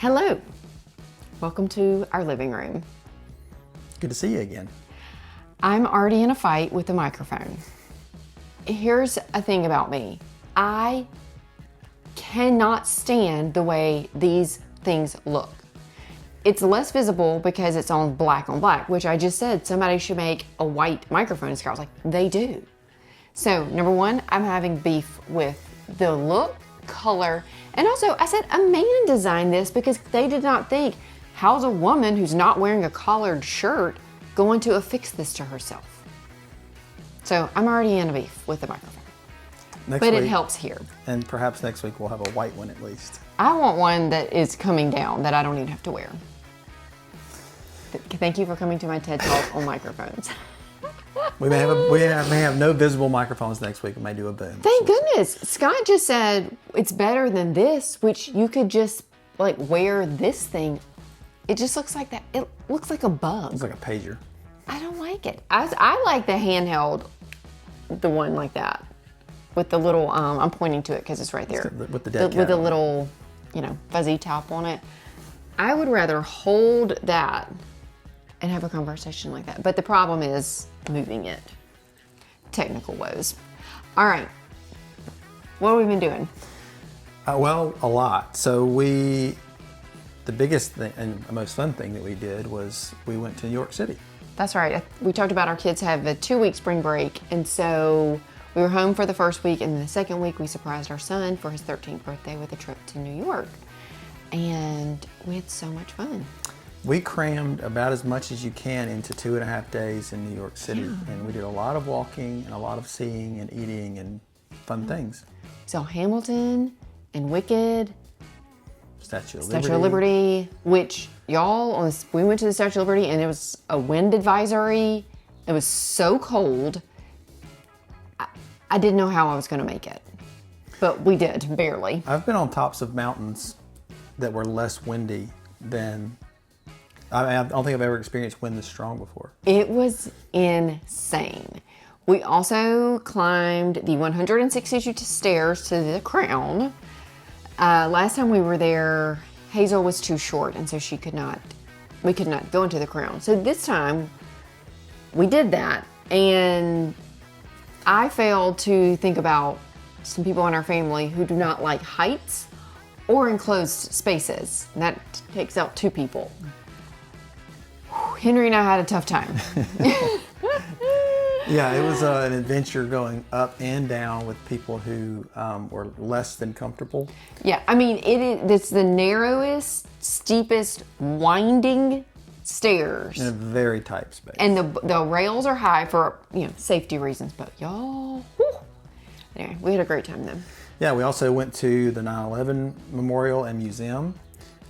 Hello, welcome to our living room. Good to see you again. I'm already in a fight with the microphone. Here's a thing about me. I cannot stand the way these things look. It's less visible because it's on black, which I just said somebody should make a white microphone stand. I was like, they do. So number one, I'm having beef with the look, color, and also I said a man designed this because they did not think, how's a woman who's not wearing a collared shirt going to affix this to herself? So I'm already in a beef with the microphone. But it helps here. And perhaps next week we'll have a white one at least. I want one that is coming down that I don't even have to wear. Thank you for coming to my TED Talk on microphones. We may have no visible microphones next week. We may do a boom. Thank goodness. Scott just said it's better than this, which you could just like wear this thing. It just looks like that. It looks like a bug. It's like a pager. I don't like it. I like the handheld, the one like that. With the little, I'm pointing to it because it's right there. With the dead cat. With the little, fuzzy top on it. I would rather hold that and have a conversation like that. But the problem is moving it. Technical woes. All right. What have we been doing? Well, a lot. So the biggest thing and most fun thing that we did was we went to New York City. That's right. We talked about our kids have a 2-week spring break. And so we were home for the first week, and the second week we surprised our son for his 13th birthday with a trip to New York. And we had so much fun. We crammed about as much as you can into 2.5 days in New York City. Yeah. And we did a lot of walking and a lot of seeing and eating and fun things. So Hamilton and Wicked. Statue of Liberty, which y'all, we went to the Statue of Liberty and it was a wind advisory. It was so cold. I didn't know how I was going to make it, but we did, barely. I've been on tops of mountains that were less windy than, I don't think I've ever experienced wind this strong before. It was insane. We also climbed the 162 stairs to the Crown. Last time we were there, Hazel was too short, and so we could not go into the Crown. So this time, we did that, and I failed to think about some people in our family who do not like heights or enclosed spaces. And that takes out 2 people. Henry and I had a tough time. Yeah, it was an adventure going up and down with people who were less than comfortable. Yeah, I mean, it's the narrowest, steepest, winding stairs. In a very tight space. And the rails are high for, safety reasons, but y'all, whew. Anyway, we had a great time then. Yeah, we also went to the 9/11 Memorial and Museum,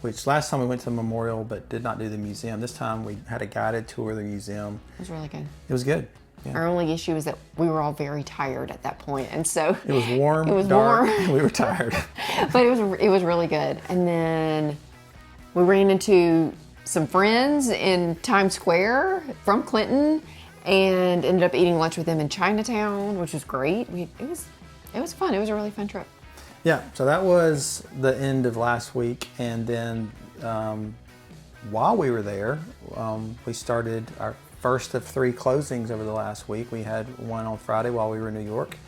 which last time we went to the memorial but did not do the museum. This time we had a guided tour of the museum. It was really good. It was good. Yeah. Our only issue is that we were all very tired at that point, and so it was warm. It was dark, warm. We were tired, but it was really good. And then we ran into some friends in Times Square from Clinton, and ended up eating lunch with them in Chinatown, which was great. It was fun. It was a really fun trip. Yeah. So that was the end of last week, and then while we were there, we started our first of 3 closings over the last week. We had one on Friday while we were in New York.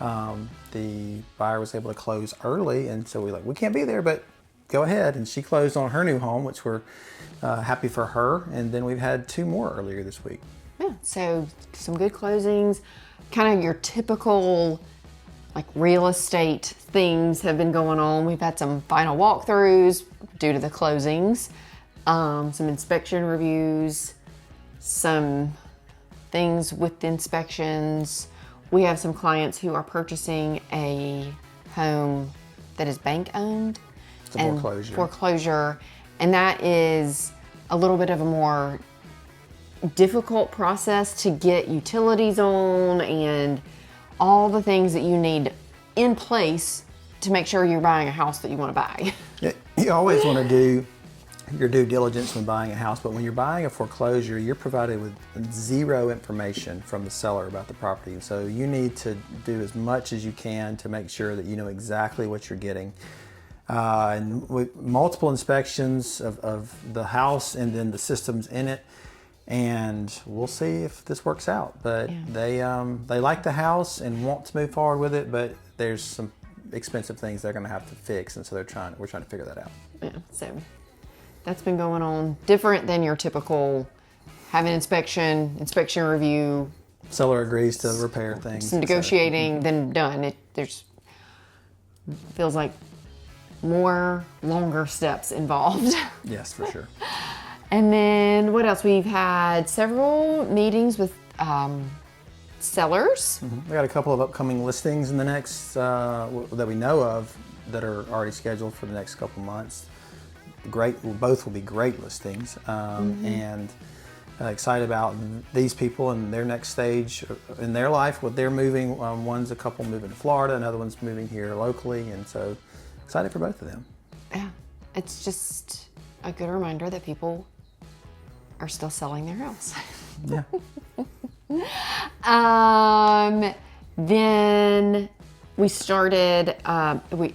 The buyer was able to close early, and so we can't be there, but go ahead. And she closed on her new home, which we're happy for her. And then we've had 2 more earlier this week. Yeah, so some good closings. Kind of your typical real estate things have been going on. We've had some final walkthroughs due to the closings, some inspection reviews, some things with the inspections. We have some clients who are purchasing a home that is bank owned. It's a foreclosure. And that is a little bit of a more difficult process to get utilities on and all the things that you need in place to make sure you're buying a house that you want to buy. You always want to do your due diligence when buying a house, but when you're buying a foreclosure, you're provided with 0 information from the seller about the property. So you need to do as much as you can to make sure that you know exactly what you're getting. and multiple inspections of the house and then the systems in it. And we'll see if this works out. But they like the house and want to move forward with it, but there's some expensive things they're going to have to fix, and so we're trying to figure that out. Yeah, so that's been going on. Different than your typical have an inspection review. Seller agrees to repair things. Some negotiating, then done. There's feels like more longer steps involved. Yes, for sure. And then what else? We've had several meetings with sellers. We got a couple of upcoming listings in the next that we know of that are already scheduled for the next couple months. Both will be great listings, and excited about these people and their next stage in their life. What they're moving. One's a couple moving to Florida, another one's moving here locally, and so excited for both of them. Yeah, it's just a good reminder that people are still selling their house. Yeah. Then we started,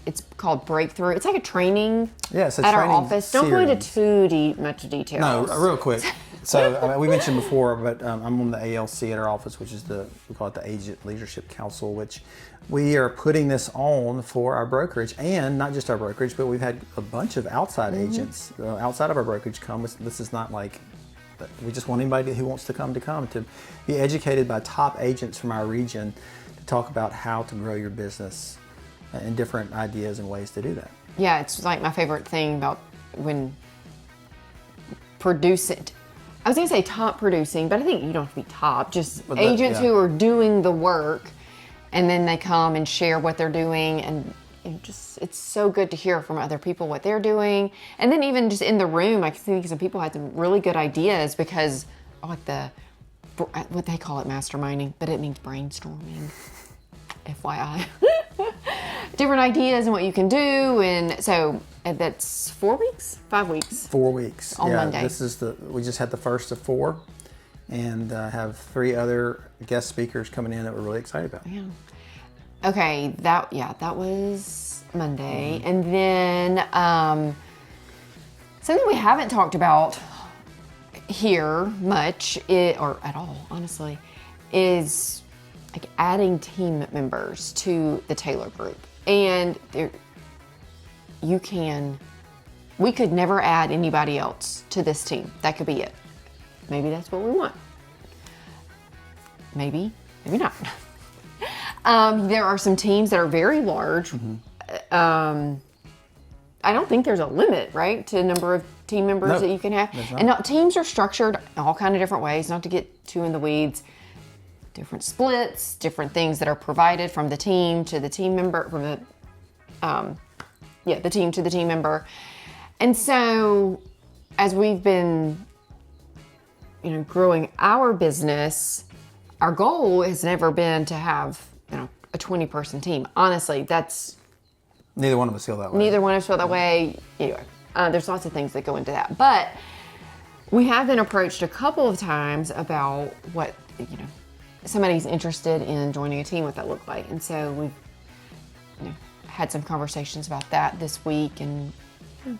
it's called Breakthrough. It's like a training at our office. Don't go into series. too much detail. No, real quick. So we mentioned before, but I'm on the ALC at our office, which is we call it the Agent Leadership Council, which we are putting this on for our brokerage, and not just our brokerage, but we've had a bunch of outside agents outside of our brokerage come. This is not like, we just want anybody who wants to come to be educated by top agents from our region to talk about how to grow your business and different ideas and ways to do that. Yeah, it's like my favorite thing about when producing. I was going to say top producing, but I think you don't have to be top. Just agents who are doing the work, and then they come and share what they're doing, and it's so good to hear from other people what they're doing. And then even just in the room, I think some people had some really good ideas because like what they call it masterminding, but it means brainstorming. FYI. Different ideas and what you can do, and so that's 4 weeks, 5 weeks. 4 weeks on Monday. We just had the first of 4, and have 3 other guest speakers coming in that we're really excited about. Yeah. Okay, that was Monday, and then something we haven't talked about here much, or at all, honestly, is like adding team members to the Taylor Group. And we could never add anybody else to this team. That could be it. Maybe that's what we want. Maybe not. There are some teams that are very large. I don't think there's a limit, right, to the number of team members that you can have. And teams are structured all kind of different ways, not to get too in the weeds. Different splits, different things that are provided from the team to the team member, from the team to the team member. And so as we've been, growing our business, our goal has never been to have, a 20-person team. Honestly, that's... Neither one of us feel that way. Neither one of us feel that way. Anyway, there's lots of things that go into that. But we have been approached a couple of times about what, somebody's interested in joining a team, what that looked like. And so we've had some conversations about that this week, and I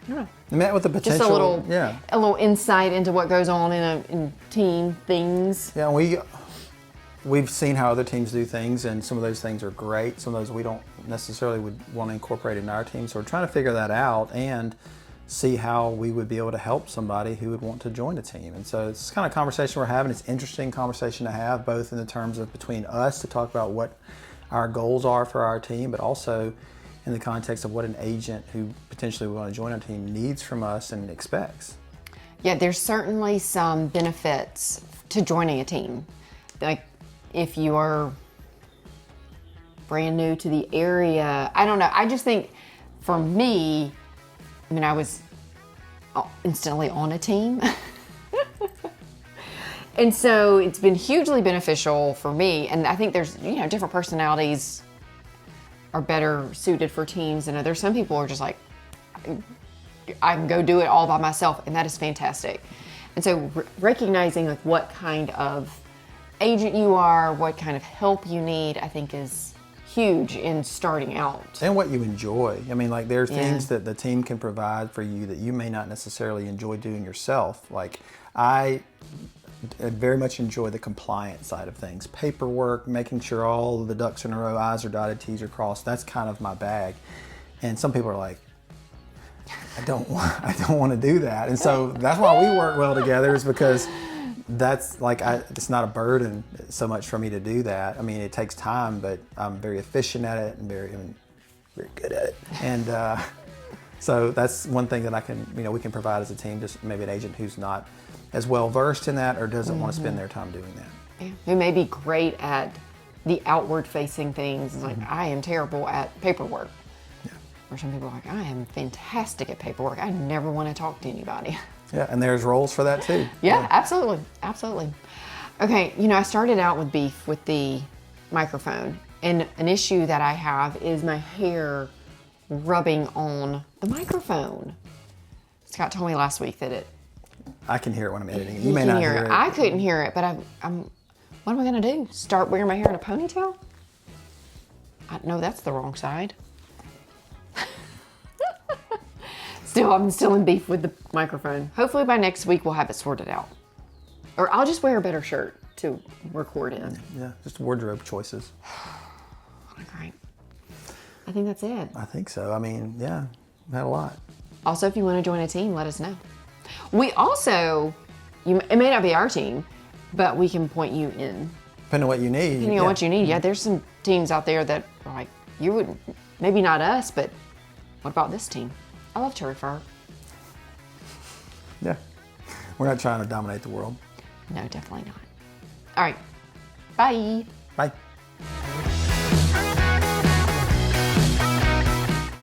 don't know. Met with the potential. Just a little insight into what goes on in team things. Yeah, we've seen how other teams do things, and some of those things are great. Some of those we don't necessarily would want to incorporate in our team. So we're trying to figure that out and see how we would be able to help somebody who would want to join a team. And so it's the kind of conversation we're having. It's an interesting conversation to have, both in the terms of between us to talk about what our goals are for our team, but also in the context of what an agent who potentially will want to join our team needs from us and expects. Yeah, there's certainly some benefits to joining a team. Like if you are brand new to the area, I don't know. I just think for me, I was instantly on a team. And so it's been hugely beneficial for me. And I think there's, different personalities are better suited for teams than others. Some people are just like, I can go do it all by myself, and that is fantastic. And so recognizing like what kind of agent you are, what kind of help you need, I think is huge in starting out. And what you enjoy. I mean, like, there are Yeah. things that the team can provide for you that you may not necessarily enjoy doing yourself. Like, I very much enjoy the compliance side of things. Paperwork, making sure all of the ducks in a row, I's are dotted, T's are crossed. That's kind of my bag. And some people are like, I don't want to do that. And so that's why we work well together, is because that's like, it's not a burden so much for me to do that. I mean, it takes time, but I'm very efficient at it and very good at it. And so that's one thing that we can provide as a team, just maybe an agent who's not as well versed in that or doesn't want to spend their time doing that. Yeah. Who may be great at the outward facing things. Like, I am terrible at paperwork. Yeah. Or some people are like, I am fantastic at paperwork. I never want to talk to anybody. Yeah, and there's roles for that too. Yeah, absolutely. Absolutely. Okay, I started out with beef with the microphone, and an issue that I have is my hair rubbing on the microphone. Scott told me last week that I can hear it when I'm editing. You may not hear it. I couldn't hear it, but I'm what am I going to do? Start wearing my hair in a ponytail? No, that's the wrong side. I'm still in beef with the microphone. Hopefully by next week we'll have it sorted out. Or I'll just wear a better shirt to record in. Yeah, just wardrobe choices. Okay. I think that's it. I think so. I mean, yeah, we had a lot. Also, if you want to join a team, let us know. We also, it may not be our team, but we can point you in. Depending on what you need. Depending on what you need. Yeah, there's some teams out there that are like, you wouldn't, maybe not us, but what about this team? I love to refer. Yeah. We're not trying to dominate the world. No, definitely not. All right. Bye. Bye.